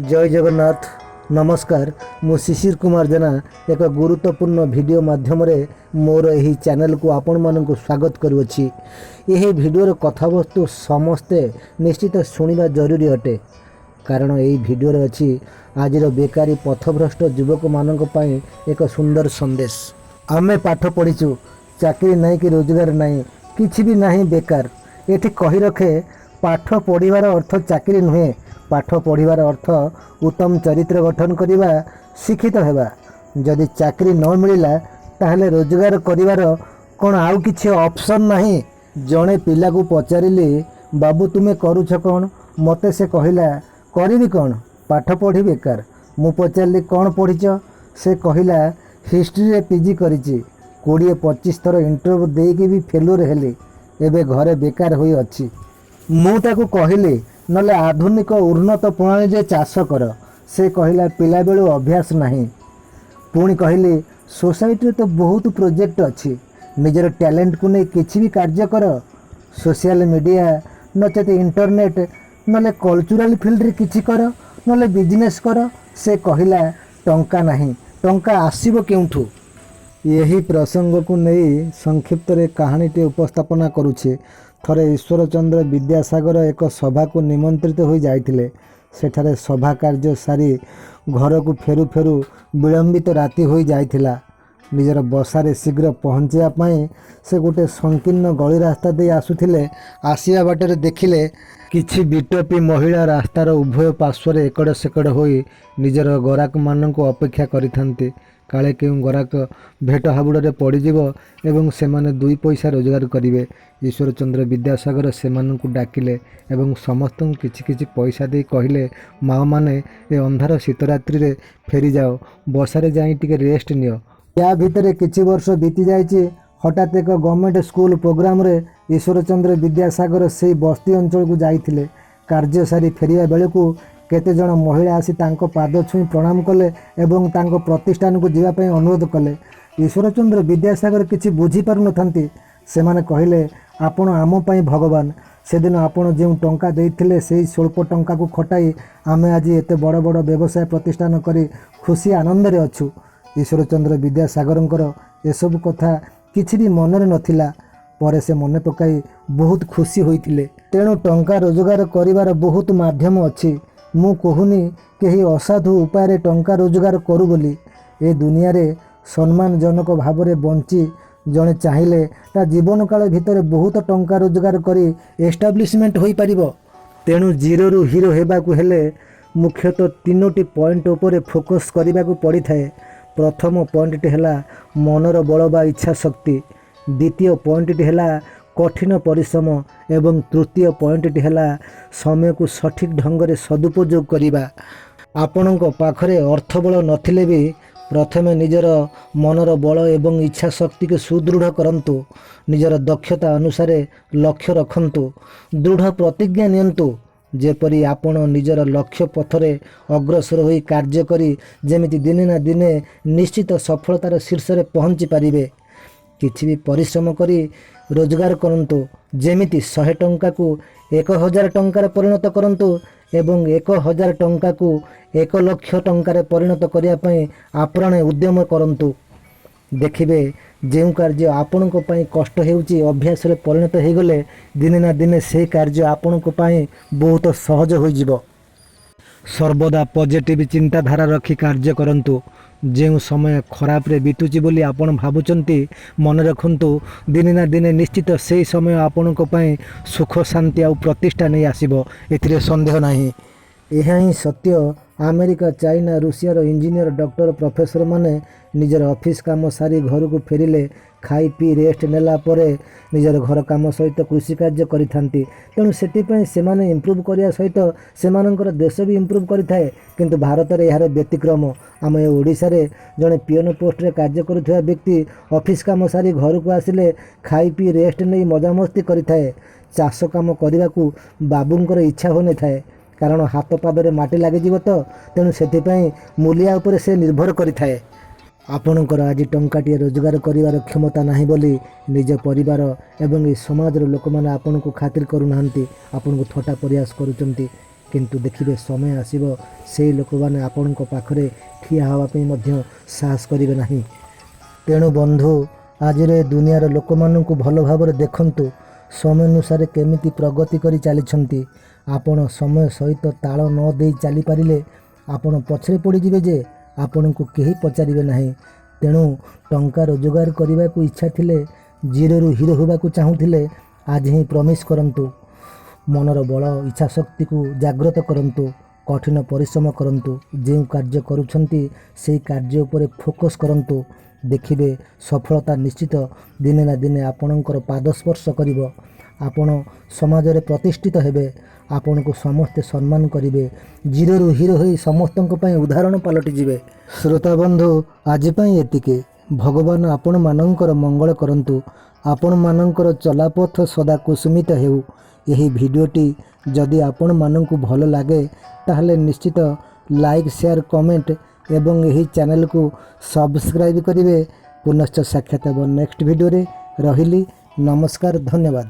जय जगन्नाथ नमस्कार मु शिशिर कुमार जेना एक गुरुत्वपूर्ण वीडियो माध्यम मोर यही चैनल को आपण मानक स्वागत करुँची। यह वीडियोर कथावस्तु समस्ते निश्चित शुणा जरूरी अटे कारण यही वीडियो अच्छी आज बेकारी पथभ्रष्ट युवक मानक पई एक सुंदर संदेश। आमे पाठ पढ़ीचु चाकरी नहीं कि रोजगार नहीं किछि भी नहीं बेकार। एठी कही रखे पाठ पढ़िबार अर्थ चाकरी नुहे, पाठ पढ़िबार अर्थ उत्तम चरित्र गठन करिबा, शिक्षित हेबा। जदि चाकरी न मिलिला ताहले रोजगार करिवार कोन आउ किछि ऑप्शन नहीं। जणे पिला को पचारिली बाबू तुमे करूछ कोन, मते से कहिला करिबी कोन पाठ पढ़ी बेकार। मु पचारिली कोन पढ़िछ, से कहिला हिस्ट्री रे पीजी करिछि, 20-25 थर इंटरव्यू देके भी फेलुअर हेली, एबे घरे बेकार होई अछि। मु ताको कहिली नले आधुनिक उन्नत प्रणाली चाष कर, से कहिला पिला बेलू अभ्यास नहीं। पुणी कहली सोसाइटी तो बहुत प्रोजेक्ट अच्छी, निजर टैलेंट को नहीं किसी भी कार्य कर, सोशल मीडिया नचेत इंटरनेट नले कल्चरल फील्ड रे किछि कर, नले बिजनेस कर। से कहिला टंका नहीं, टंका आसीबो केउठू। यही प्रसंग को नहीं संक्षिप्त रे कहानीटे उपस्थापना करुछे। थरे ईश्वरचंद्र विद्यासागर एक सभा को निमंत्रित हो जाइथिले। सेठारे सभा कार्य सारी घर को फेरु फेरु विलंबित राति हो जाइथिला। निजर बसारे शीघ्र पहुँचा पाई से गोटे संकीर्ण गली रास्ता दे आसुथिले। आसिया बाटर देखिले किछि बिटपी महिला रास्तार उभय पार्श्वर एकड़ सेकड़ होई निजर गराक मानक अपेक्षा करिथांती। काले केउ गराक भेट हाबुड़े पड़ीजिव एवं सेमाने 2 पैसा रोजगार करिवे। ईश्वरचंद्र विद्यासागर सेमानंकु डाकिले एवं समस्त किछि किछि पैसा दे कहिले माँ माने ए अंधार शीतरात्रि रे फेरी जाओ, बसारे जाई टिके रेस्ट नियो। या भितरे किछि वर्ष बीती जाइछि। हठात एक गवर्नमेंट स्कूल प्रोग्राम रे ईश्वरचंद्र विद्यासागर से बस्ती अंचल को जाइथिले। कार्य सारी फेरिया बेलू केते जण महिला आसी तांको पाद छुई प्रणाम कले एवं तांको प्रतिष्ठान को जीवा पई अनुरोध कले। ईश्वरचंद्र विद्यासागर किछि बुझी पारु नथांती। सेमाने कहिले आपण आम पई भगवान, सेदिन आपण जे टंका देइथिले सेही स्वल्प टंका को खटाई आमे आज एते बड़ बड़ व्यवसाय प्रतिष्ठान करी खुशी आनंद रे अछु। ईश्वरचंद्र विद्यासागरंकर एसबु कथा किछि भी मनरे नथिला। परे से मने पकाई बहुत खुशी होइथिले। तेणु टंका रोजगार करिवार बहुत माध्यम अछि। मु कहूनी केही असाधु उपाय टंका रोजगार करू बोली। ए दुनिया रे सम्मानजनक भाव में बंची जड़े चाहिए ता जीवन काल भितर बहुत टंका रोजगार करी एस्टाब्लिशमेंट होई परिबो। तेणु जीरो रु हीरो हेबाकु हेले मुख्यतः 3टी पॉइंट उपरे फोकस करने पड़ी थाए। प्रथम पॉइंट है मनर बल बा इच्छा शक्ति, द्वितीय पॉइंट है कठिन परिश्रम एवं तृतीय पॉइंट है समय को सठिक ढंग से सदुपयोग करने। आपण पाखरे अर्थबल नथिले भी प्रथमे निजर मनर बल एवं इच्छा शक्ति को सुदृढ़ करंतु, निजर दक्षता अनुसार लक्ष्य रखंतु, दृढ़ प्रतिज्ञा नियंतु जेपरी आपण निजर लक्ष्य पथरे अग्रसर होई कार्य करी जेमिति दिने ना दिने निश्चित सफलतार शीर्ष रे पहुंची पारिबे। किछि भी परिश्रम करी रोजगार करंतु, जेमिति 100 टंका को 1000 टंकार परिणत करंतु एवं 1000 टंका को 1 लाख टंकार परिणत करिया पई आप्रणे उद्यम करंतु। देखिबे जो कार्य आपण को पई कष्ट हेउची अभ्यास रे परिणत हे गले दिने ना दिने से कार्य आपण को पई बहुत सहज होई जिवो। सर्वदा पॉजिटिव चिंताधारा रखी कार्य करंतु। जो समय खराब रे बीतुची बोली आपण भाबुचंती मन रखंतु, दिने ना दिने निश्चित से समय आपण को पई सुख शांति आ प्रतिष्ठा नहीं आसीबो, एथिरे संदेह नहीं। यह ही सत्य America, China, Russia engineer, doctor, professor माने निजर ऑफिस काम सारी घर को फेरिले खाई पी रेस्ट नेला परे निजर घर काम सहित कृषि कार्य करिथांती। तेणु सेतिपई सेमाने इम्प्रूव करिया सहित सेमानंकर देश भी इम्प्रूव करिथाए। किंतु भारत रे यार व्यतिक्रम। आम ओडिशा रे जड़े पीएन पोस्ट रे कार्य करुवा व्यक्ति ऑफिस काम सारी घर को आसिले खाई पी रेस्ट नहीं मजामस्ती करिथाए। चाष काम करने को बाबूंकर इच्छा होने थाए कारण हाथ पादरे माटी लगिଯିव तो, तेणु सेतिपई मूलिया उपरे से निर्भर करिथाए। आपणकर आज टंकाटिए रोजगार करिवार क्षमता नाही बोली निज परिवार एवं समाज लोक मैंने आपण को खातिर करूना, आपण को थटा प्रयास करुचंती। କିନ୍ତୁ ଦେଖିବେ ସମୟ ଆସିବ ସେହି ଲୋକମାନେ ଆପଣଙ୍କ ପାଖରେ ଠିଆ ହେବା ପାଇଁ ମଧ୍ୟ ସାହସ କରିବେ ନାହିଁ। ତେଣୁ ବନ୍ଧୁ, ଆଜିର ଏ ଦୁନିଆର ଲୋକମାନଙ୍କୁ ଭଲ ଭାବରେ ଦେଖନ୍ତୁ, ସମୟ ଅନୁସାରେ କେମିତି ପ୍ରଗତି କରି ଚାଲିଛନ୍ତି। ଆପଣ ସମୟ ସହିତ ତାଳ ନ ଦେଇ ଚାଲିପାରିଲେ ଆପଣ ପଛରେ ପଡ଼ିଯିବେ ଯେ ଆପଣଙ୍କୁ କେହି ପଚାରିବେ ନାହିଁ। ତେଣୁ ଟଙ୍କା ରୋଜଗାର କରିବାକୁ ଇଚ୍ଛା ଥିଲେ, ଜିରୋରୁ ହିରୋ ହେବାକୁ ଚାହୁଁଥିଲେ, ଆଜି ହିଁ ପ୍ରମିସ୍ କରନ୍ତୁ। ମନର ବଳ ଇଚ୍ଛାଶକ୍ତିକୁ ଜାଗ୍ରତ କରନ୍ତୁ, କଠିନ ପରିଶ୍ରମ କରନ୍ତୁ। ଯେଉଁ କାର୍ଯ୍ୟ କରୁଛନ୍ତି ସେହି କାର୍ଯ୍ୟ ଉପରେ ଫୋକସ୍ କରନ୍ତୁ। ଦେଖିବେ ସଫଳତା ନିଶ୍ଚିତ ଦିନେ ନା ଦିନେ ଆପଣଙ୍କର ପାଦ ସ୍ପର୍ଶ କରିବ। ଆପଣ ସମାଜରେ ପ୍ରତିଷ୍ଠିତ ହେବେ, ଆପଣଙ୍କୁ ସମସ୍ତେ ସମ୍ମାନ କରିବେ, ଜିରୋରୁ ହିରୋ ହୋଇ ସମସ୍ତଙ୍କ ପାଇଁ ଉଦାହରଣ ପାଲଟିଯିବେ। ଶ୍ରୋତା ବନ୍ଧୁ, ଆଜି ପାଇଁ ଏତିକି। ଭଗବାନ ଆପଣମାନଙ୍କର ମଙ୍ଗଳ କରନ୍ତୁ। ଆପଣମାନଙ୍କର ଚଲାପଥ ସଦା କୁସୁମିତ ହେଉ। ଏହି ଭିଡ଼ିଓଟି ଯଦି ଆପଣମାନଙ୍କୁ ଭଲ ଲାଗେ ତାହେଲେ ନିଶ୍ଚିତ ଲାଇକ୍, ସେୟାର, କମେଣ୍ଟ ଏବଂ ଏହି ଚ୍ୟାନେଲକୁ ସବସ୍କ୍ରାଇବ୍ କରିବେ। ପୁନଶ୍ଚ ସାକ୍ଷାତ ହେବ ନେକ୍ସଟ ଭିଡ଼ିଓରେ। ରହିଲି, ନମସ୍କାର, ଧନ୍ୟବାଦ।